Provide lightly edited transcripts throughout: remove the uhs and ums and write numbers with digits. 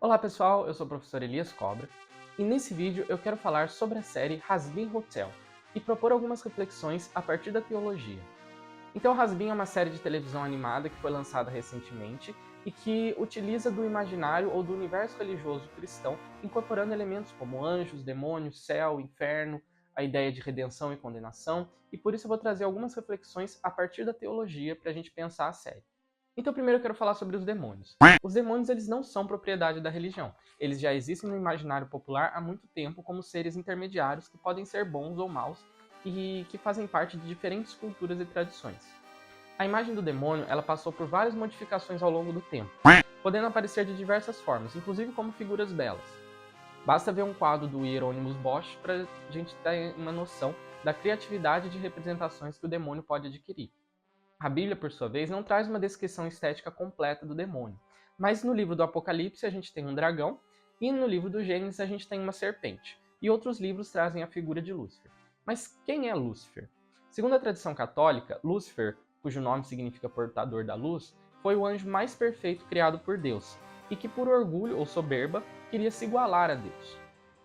Olá pessoal, eu sou o professor Elias Cobra e nesse vídeo eu quero falar sobre a série Hazbin Hotel e propor algumas reflexões a partir da teologia. Então Hazbin é uma série de televisão animada que foi lançada recentemente e que utiliza do imaginário ou do universo religioso cristão, incorporando elementos como anjos, demônios, céu, inferno, a ideia de redenção e condenação, e por isso eu vou trazer algumas reflexões a partir da teologia para a gente pensar a série. Então primeiro eu quero falar sobre os demônios. Os demônios eles não são propriedade da religião. Eles já existem no imaginário popular há muito tempo como seres intermediários que podem ser bons ou maus e que fazem parte de diferentes culturas e tradições. A imagem do demônio ela passou por várias modificações ao longo do tempo, podendo aparecer de diversas formas, inclusive como figuras belas. Basta ver um quadro do Hieronymus Bosch para a gente ter uma noção da criatividade de representações que o demônio pode adquirir. A Bíblia, por sua vez, não traz uma descrição estética completa do demônio, mas no livro do Apocalipse a gente tem um dragão e no livro do Gênesis a gente tem uma serpente, e outros livros trazem a figura de Lúcifer. Mas quem é Lúcifer? Segundo a tradição católica, Lúcifer, cujo nome significa portador da luz, foi o anjo mais perfeito criado por Deus, e que por orgulho ou soberba queria se igualar a Deus.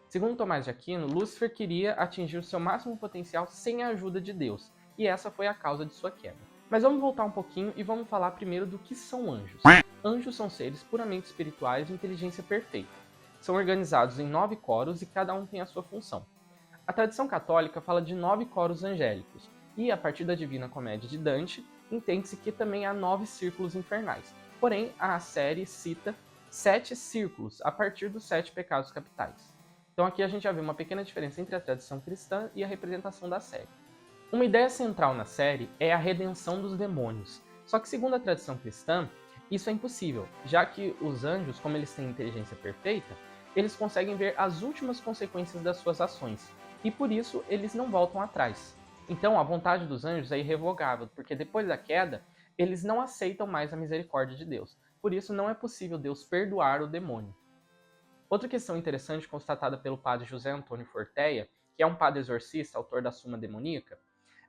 Segundo Tomás de Aquino, Lúcifer queria atingir o seu máximo potencial sem a ajuda de Deus, e essa foi a causa de sua queda. Mas vamos voltar um pouquinho e vamos falar primeiro do que são anjos. Anjos são seres puramente espirituais de inteligência perfeita. São organizados em 9 coros e cada um tem a sua função. A tradição católica fala de 9 coros angélicos, e a partir da Divina Comédia de Dante, entende-se que também há 9 círculos infernais. Porém, a série cita 7 círculos a partir dos 7 pecados capitais. Então aqui a gente já vê uma pequena diferença entre a tradição cristã e a representação da série. Uma ideia central na série é a redenção dos demônios. Só que segundo a tradição cristã, isso é impossível, já que os anjos, como eles têm inteligência perfeita, eles conseguem ver as últimas consequências das suas ações, e por isso eles não voltam atrás. Então a vontade dos anjos é irrevogável, porque depois da queda, eles não aceitam mais a misericórdia de Deus. Por isso não é possível Deus perdoar o demônio. Outra questão interessante constatada pelo padre José Antônio Forteia, que é um padre exorcista, autor da Suma Demoníaca,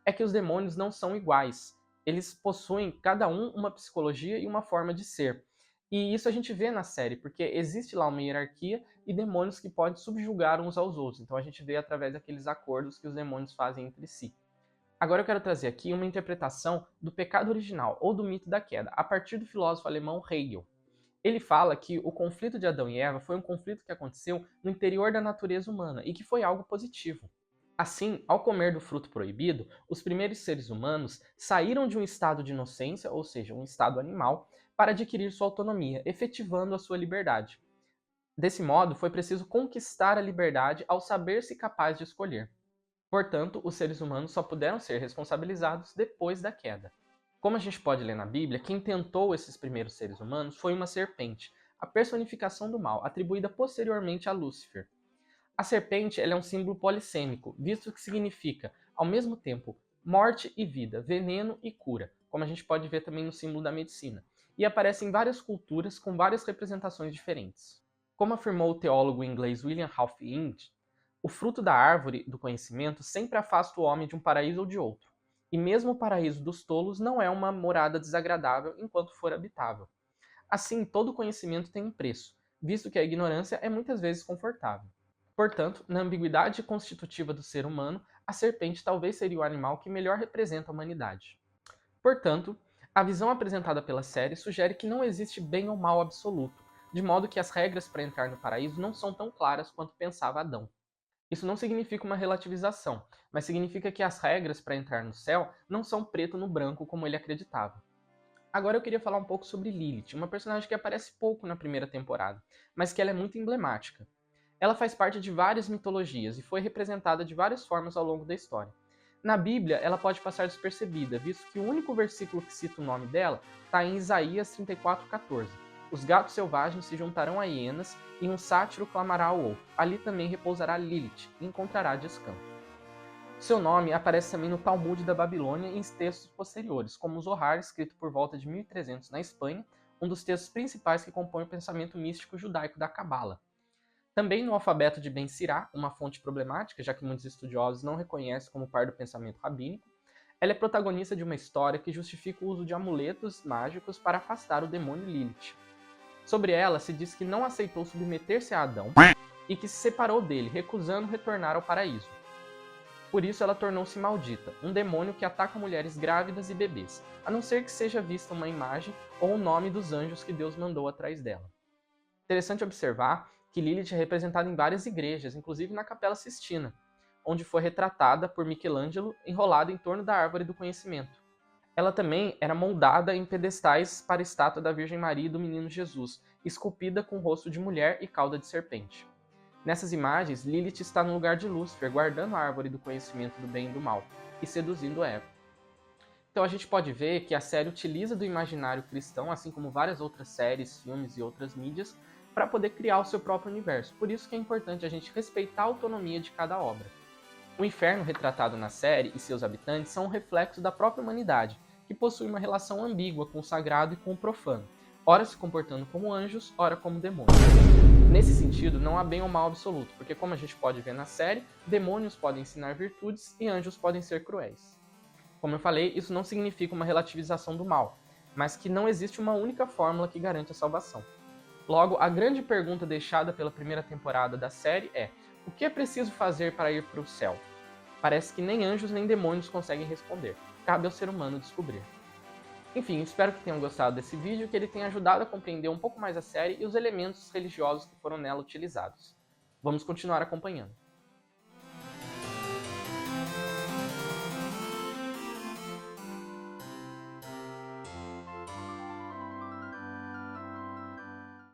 é que os demônios não são iguais. Eles possuem, cada um, uma psicologia e uma forma de ser. E isso a gente vê na série, porque existe lá uma hierarquia e demônios que podem subjugar uns aos outros. Então a gente vê através daqueles acordos que os demônios fazem entre si. Agora eu quero trazer aqui uma interpretação do pecado original, ou do mito da queda, a partir do filósofo alemão Hegel. Ele fala que o conflito de Adão e Eva foi um conflito que aconteceu no interior da natureza humana e que foi algo positivo. Assim, ao comer do fruto proibido, os primeiros seres humanos saíram de um estado de inocência, ou seja, um estado animal, para adquirir sua autonomia, efetivando a sua liberdade. Desse modo, foi preciso conquistar a liberdade ao saber-se capaz de escolher. Portanto, os seres humanos só puderam ser responsabilizados depois da queda. Como a gente pode ler na Bíblia, quem tentou esses primeiros seres humanos foi uma serpente, a personificação do mal, atribuída posteriormente a Lúcifer. A serpente ela é um símbolo polissêmico, visto que significa, ao mesmo tempo, morte e vida, veneno e cura, como a gente pode ver também no símbolo da medicina, e aparece em várias culturas com várias representações diferentes. Como afirmou o teólogo inglês William Ralph Inge, o fruto da árvore do conhecimento sempre afasta o homem de um paraíso ou de outro, e mesmo o paraíso dos tolos não é uma morada desagradável enquanto for habitável. Assim, todo conhecimento tem um preço, visto que a ignorância é muitas vezes confortável. Portanto, na ambiguidade constitutiva do ser humano, a serpente talvez seria o animal que melhor representa a humanidade. Portanto, a visão apresentada pela série sugere que não existe bem ou mal absoluto, de modo que as regras para entrar no paraíso não são tão claras quanto pensava Adão. Isso não significa uma relativização, mas significa que as regras para entrar no céu não são preto no branco como ele acreditava. Agora eu queria falar um pouco sobre Lilith, uma personagem que aparece pouco na primeira temporada, mas que ela é muito emblemática. Ela faz parte de várias mitologias e foi representada de várias formas ao longo da história. Na Bíblia, ela pode passar despercebida, visto que o único versículo que cita o nome dela está em Isaías 34:14. Os gatos selvagens se juntarão a hienas e um sátiro clamará ao outro. Ali também repousará Lilith e encontrará descanso. Seu nome aparece também no Talmud da Babilônia e em textos posteriores, como o Zohar, escrito por volta de 1300 na Espanha, um dos textos principais que compõem o pensamento místico judaico da Cabala. Também no alfabeto de Ben Sirá, uma fonte problemática, já que muitos estudiosos não reconhecem como par do pensamento rabínico, ela é protagonista de uma história que justifica o uso de amuletos mágicos para afastar o demônio Lilith. Sobre ela se diz que não aceitou submeter-se a Adão e que se separou dele, recusando retornar ao paraíso. Por isso ela tornou-se maldita, um demônio que ataca mulheres grávidas e bebês, a não ser que seja vista uma imagem ou o nome dos anjos que Deus mandou atrás dela. Interessante observar que Lilith é representada em várias igrejas, inclusive na Capela Sistina, onde foi retratada por Michelangelo enrolada em torno da árvore do conhecimento. Ela também era moldada em pedestais para a estátua da Virgem Maria e do Menino Jesus, esculpida com rosto de mulher e cauda de serpente. Nessas imagens, Lilith está no lugar de Lúcifer, guardando a árvore do conhecimento do bem e do mal, e seduzindo Eva. Então a gente pode ver que a série utiliza do imaginário cristão, assim como várias outras séries, filmes e outras mídias, para poder criar o seu próprio universo. Por isso que é importante a gente respeitar a autonomia de cada obra. O inferno retratado na série e seus habitantes são um reflexo da própria humanidade, que possui uma relação ambígua com o sagrado e com o profano, ora se comportando como anjos, ora como demônios. Nesse sentido, não há bem ou mal absoluto, porque como a gente pode ver na série, demônios podem ensinar virtudes e anjos podem ser cruéis. Como eu falei, isso não significa uma relativização do mal, mas que não existe uma única fórmula que garante a salvação. Logo, a grande pergunta deixada pela primeira temporada da série é: o que é preciso fazer para ir para o céu? Parece que nem anjos nem demônios conseguem responder. Cabe ao ser humano descobrir. Enfim, espero que tenham gostado desse vídeo e que ele tenha ajudado a compreender um pouco mais a série e os elementos religiosos que foram nela utilizados. Vamos continuar acompanhando.